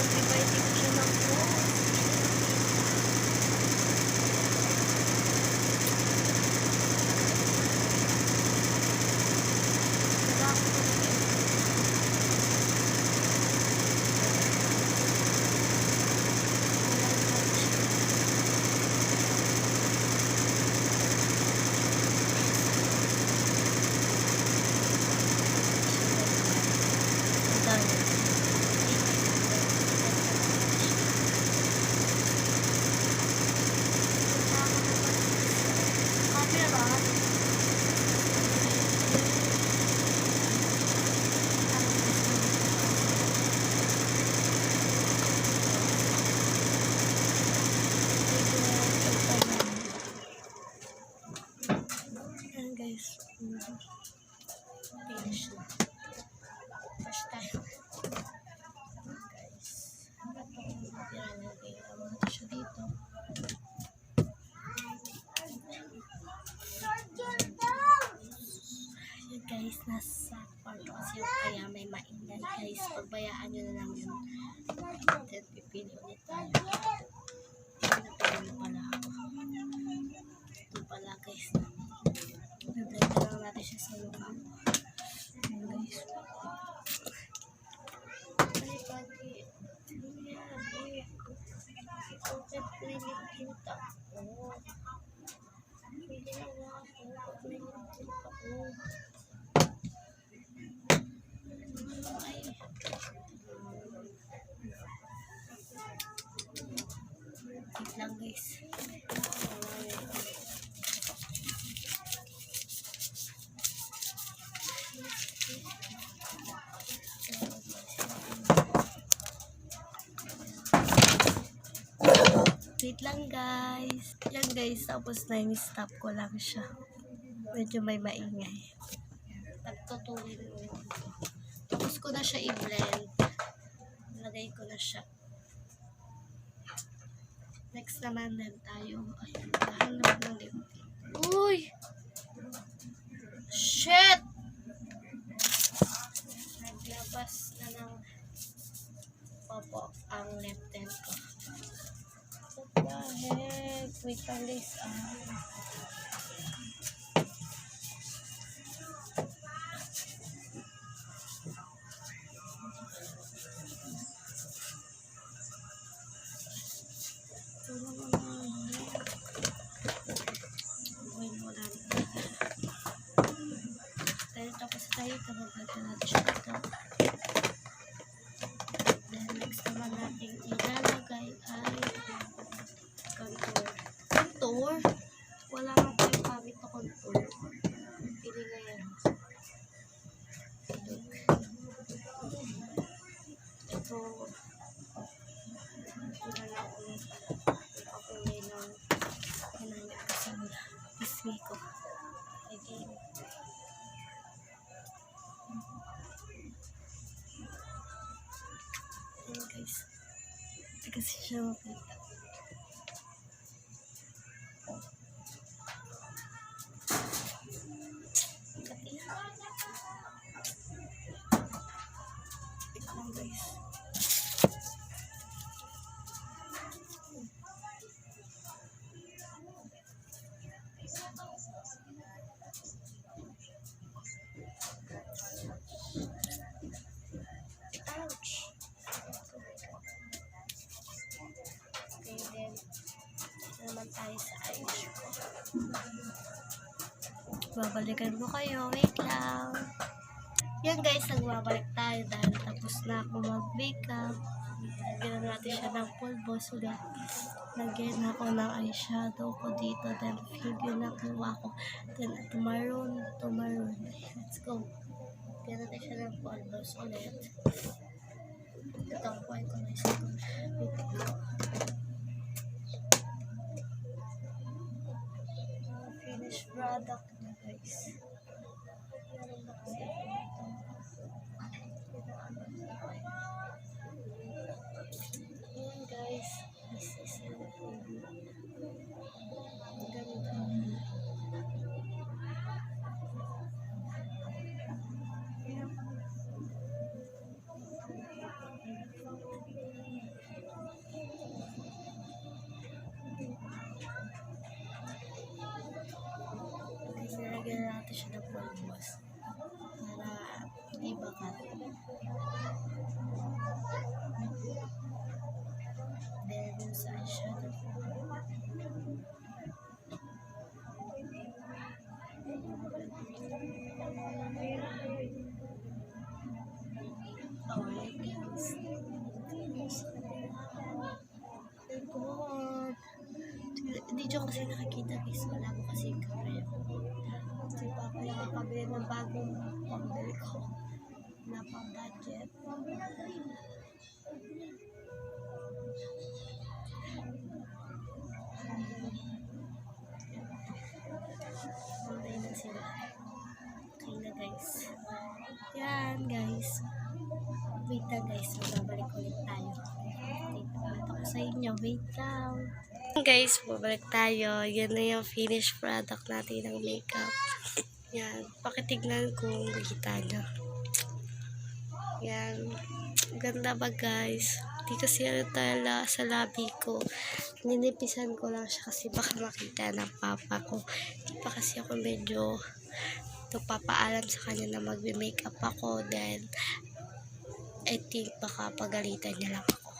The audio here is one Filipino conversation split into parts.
mag-divide ko siya ng post. Guys, finish na. First time. Guys, nilagay naman siya dito. Ayan guys, nasa kwarto kasi yung kaya may maingay guys. Pagbayaan nyo na lang yun. Then pipili ulit tayo. Napili na pala ako. Ito pala guys. Nag-blend na lang natin siya sa loob. Ayan guys. Ay, pati. Bakit pilit kita ako? Pili na nga ako. Bakit pilit kita ako? Ay. Wait lang guys. Wait lang guys. Yan guys, tapos na yung stop ko lang siya. Medyo may maingay. Nagtutuloy mo. Tapos ko na siya i-blend. Lagay ko na siya. Next naman din tayo. Ay, nahanap ng lip. Uy! Shit! Naglabas na ng popo ang lip tint ko. What the heck? Wait lang guys. Tapos tayo, tabagatan natin siya dito. Then next naman natin ilalagay ay contour. Contour? Wala nga po yung gamit na contour. Pili nga yan. Ito. Ito na ako ipakulay ng hinanip ko sa pisngi ko. Again. Ayan guys. Hindi kasi siya makita. Tignan guys. Ouch! Okay, then naman tayo sa eyes ko. Babalikan ko kayo. Wait lang. Yan guys, nagbabalik tayo dahil tapos na ako mag-makeup. Lagyan natin siya ng pulbos. Lagyan ako ng eyeshadow ko dito. Then figure na kuha ko. Then maroon to maroon. Let's go. Lagyan natin siya ng pulbos ulit. Ito ang point ko na isa ko. Finished product na guys. Meron na kasi ito. Ayan guys. This is it. Ganda. video kasi nakikita guys. Wala ko kasi yung camera. Kasi pa ako yung pabili ng bagong pambili ko na pang-budget. Pantay na sila. Okay na guys. Yan guys. Wait na guys. Babalik ulit tayo. Dito ulit ako sa inyo. Wait lang. Guys, babalik tayo. Yan na yung finished product natin ng makeup. Yan. Pakitignan kung makikita nyo. Yan. Ganda ba guys? Hindi kasi ano tala sa labi ko. Ninipisan ko lang siya kasi baka makita ng papa ko. Hindi pa kasi ako medyo papaalam sa kanya na magbe-makeup ako. Then, I think baka pagalitan niya lang ako.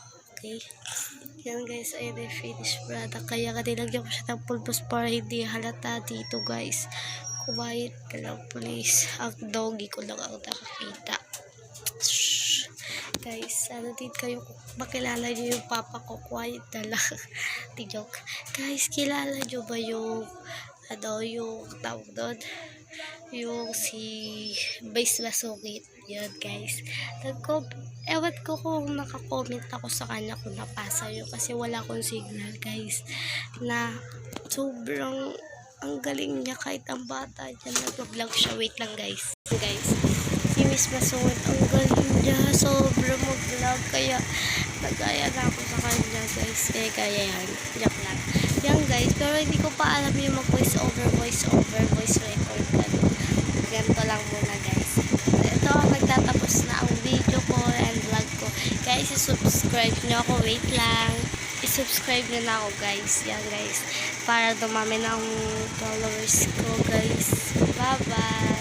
Okay? Yan guys, ay the finished product. Kaya nilagyan ko siya ng pulbos para hindi halata dito guys. Quiet ka lang please. Ang doggy ko lang ang nakakita. Shhh. Guys, sana din kayo makilala niyo yung papa ko. Quiet na lang. Di joke. Guys, kilala niyo ba yung yung tawag doon? Yung si Base Masungit. Yun guys. Ewan ko kung nakakomment ako sa kanya kung napasa yun kasi wala akong signal guys. Na sobrang ang galing niya kahit ang bata niya. Nag-vlog siya. Wait lang guys. Guys, si Miss Masungit ang galing niya. Sobrang mag-vlog. Kaya nagaya na ako sa kanya guys. Kaya yan. Joke lang. Yan guys. Pero hindi ko pa alam yung mag-voice over, voice record. Ganito lang muna guys. Ito ang nagtatapos na ang video ko and vlog ko. Guys, subscribe nyo ako. Wait lang. I-subscribe nyo na ako guys. Yan guys. Para dumami na ang followers ko guys. Bye bye.